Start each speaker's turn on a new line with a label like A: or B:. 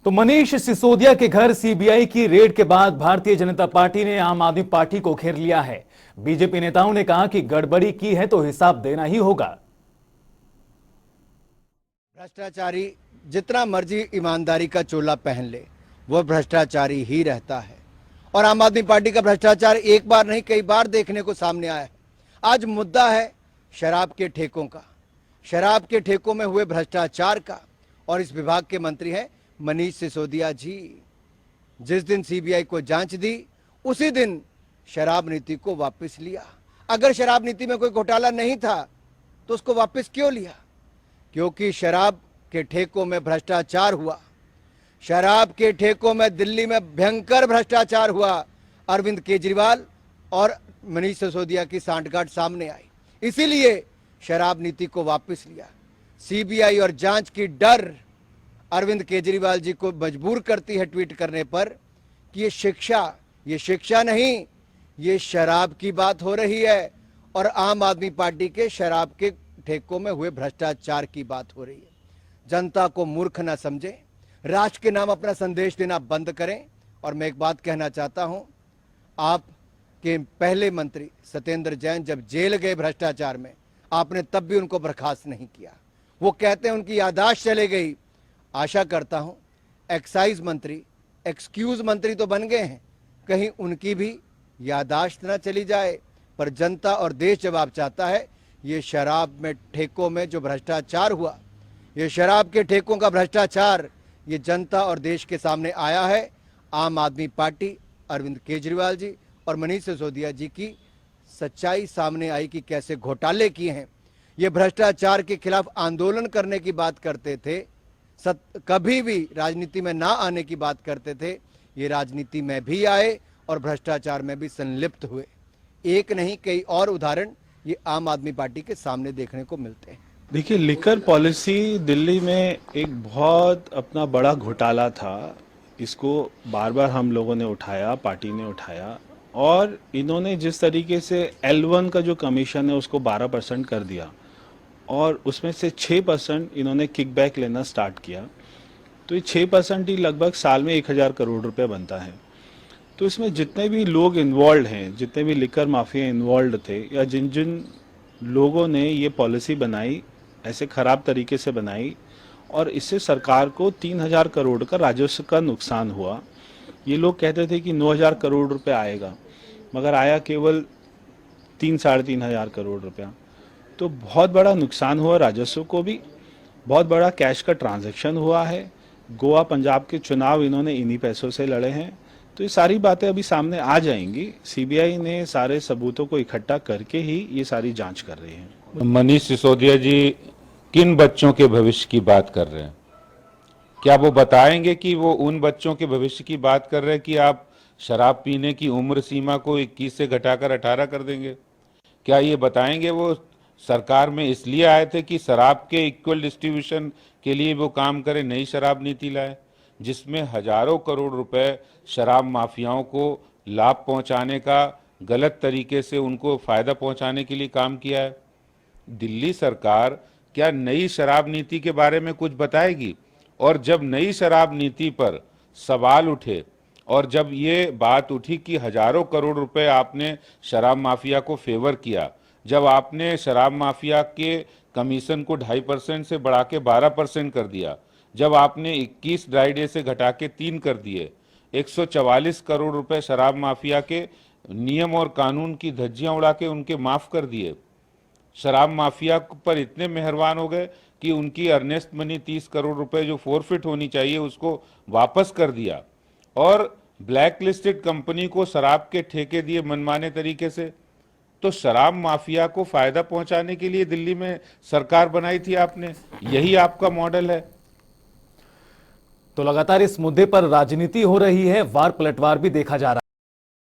A: तो मनीष सिसोदिया के घर सीबीआई की रेड के बाद भारतीय जनता पार्टी ने आम आदमी पार्टी को घेर लिया है। बीजेपी नेताओं ने कहा कि गड़बड़ी की है तो हिसाब देना ही होगा।
B: भ्रष्टाचारी जितना मर्जी ईमानदारी का चोला पहन ले, वह भ्रष्टाचारी ही रहता है। और आम आदमी पार्टी का भ्रष्टाचार एक बार नहीं कई बार देखने को सामने आया है। आज मुद्दा है शराब के ठेकों का, शराब के ठेकों में हुए भ्रष्टाचार का। और इस विभाग के मंत्री हैं मनीष सिसोदिया जी। जिस दिन सीबीआई को जांच दी उसी दिन शराब नीति को वापस लिया। अगर शराब नीति में कोई घोटाला नहीं था तो उसको वापस क्यों लिया? क्योंकि शराब के ठेकों में भ्रष्टाचार हुआ। शराब के ठेकों में दिल्ली में भयंकर भ्रष्टाचार हुआ। अरविंद केजरीवाल और मनीष सिसोदिया की सांठगांठ सामने आई, इसीलिए शराब नीति को वापस लिया। सीबीआई और जांच की डर अरविंद केजरीवाल जी को मजबूर करती है ट्वीट करने पर कि ये शिक्षा नहीं, ये शराब की बात हो रही है और आम आदमी पार्टी के शराब के ठेकों में हुए भ्रष्टाचार की बात हो रही है। जनता को मूर्ख न समझें, राष्ट्र के नाम अपना संदेश देना बंद करें। और मैं एक बात कहना चाहता हूं, आपके पहले मंत्री सत्येंद्र जैन जब जेल गए भ्रष्टाचार में, आपने तब भी उनको बर्खास्त नहीं किया। वो कहते हैं उनकी याददाश्त चले गई। आशा करता हूं एक्साइज मंत्री एक्सक्यूज मंत्री तो बन गए हैं, कहीं उनकी भी याददाश्त न चली जाए। पर जनता और देश जवाब चाहता है। ये शराब में ठेकों में जो भ्रष्टाचार हुआ, ये शराब के ठेकों का भ्रष्टाचार, ये जनता और देश के सामने आया है। आम आदमी पार्टी, अरविंद केजरीवाल जी और मनीष सिसोदिया जी की सच्चाई सामने आई कि कैसे घोटाले किए हैं। ये भ्रष्टाचार के खिलाफ आंदोलन करने की बात करते थे, कभी भी राजनीति में ना आने की बात करते थे। ये राजनीति में भी आए और भ्रष्टाचार में भी संलिप्त हुए। एक नहीं कई और उदाहरण ये आम आदमी पार्टी के सामने देखने को मिलते हैं।
C: देखिए, लिकर पॉलिसी दिल्ली में एक बहुत अपना बड़ा घोटाला था। इसको बार बार हम लोगों ने उठाया, पार्टी ने उठाया, और इन्होंने जिस तरीके से L1 का जो कमीशन है उसको 12% कर दिया और उसमें से 6% इन्होंने किकबैक लेना स्टार्ट किया। तो ये 6% ही लगभग साल में 1000 करोड़ रुपए बनता है। तो इसमें जितने भी लोग इन्वॉल्व हैं, जितने भी लिकर माफिया इन्वॉल्व थे, या जिन जिन लोगों ने ये पॉलिसी बनाई, ऐसे खराब तरीके से बनाई, और इससे सरकार को 3000 करोड़ का राजस्व का नुकसान हुआ। ये लोग कहते थे कि 9000 करोड़ रुपए आएगा, मगर आया केवल 3-3.5 करोड़ रुपया। तो बहुत बड़ा नुकसान हुआ, राजस्व को भी बहुत बड़ा कैश का ट्रांजैक्शन हुआ है। गोवा पंजाब के चुनाव इन्होंने इन्हीं पैसों से लड़े हैं। तो ये सारी बातें अभी सामने आ जाएंगी। सीबीआई ने सारे सबूतों को इकट्ठा करके ही ये सारी जांच कर रही है।
D: मनीष सिसोदिया जी किन बच्चों के भविष्य की बात कर रहे हैं? क्या वो बताएंगे कि वो उन बच्चों के भविष्य की बात कर रहे हैं कि आप शराब पीने की उम्र सीमा को 21 से घटाकर 18 कर देंगे? क्या ये बताएंगे वो सरकार में इसलिए आए थे कि शराब के इक्वल डिस्ट्रीब्यूशन के लिए वो काम करे, नई शराब नीति लाए जिसमें हजारों करोड़ रुपए शराब माफियाओं को लाभ पहुंचाने का, गलत तरीके से उनको फायदा पहुंचाने के लिए काम किया है? दिल्ली सरकार क्या नई शराब नीति के बारे में कुछ बताएगी? और जब नई शराब नीति पर सवाल उठे और जब ये बात उठी कि हजारों करोड़ रुपए आपने शराब माफिया को फेवर किया, जब आपने शराब माफिया के कमीशन को 2.5% से बढ़ा के 12% कर दिया, जब आपने 21 ड्राई डे से घटा के 3 कर दिए, 144 करोड़ रुपए शराब माफिया के नियम और कानून की धज्जियां उड़ा के उनके माफ कर दिए, शराब माफिया पर इतने मेहरबान हो गए कि उनकी अर्नेस्ट मनी 30 करोड़ रुपए जो फोरफिट होनी चाहिए उसको वापस कर दिया, और ब्लैक लिस्टेड कंपनी को शराब के ठेके दिए मनमाने तरीके से। तो शराब माफिया को फायदा पहुंचाने के लिए दिल्ली में सरकार बनाई थी आपने, यही आपका मॉडल है।
A: तो लगातार इस मुद्दे पर राजनीति हो रही है, वार पलटवार भी देखा जा रहा है।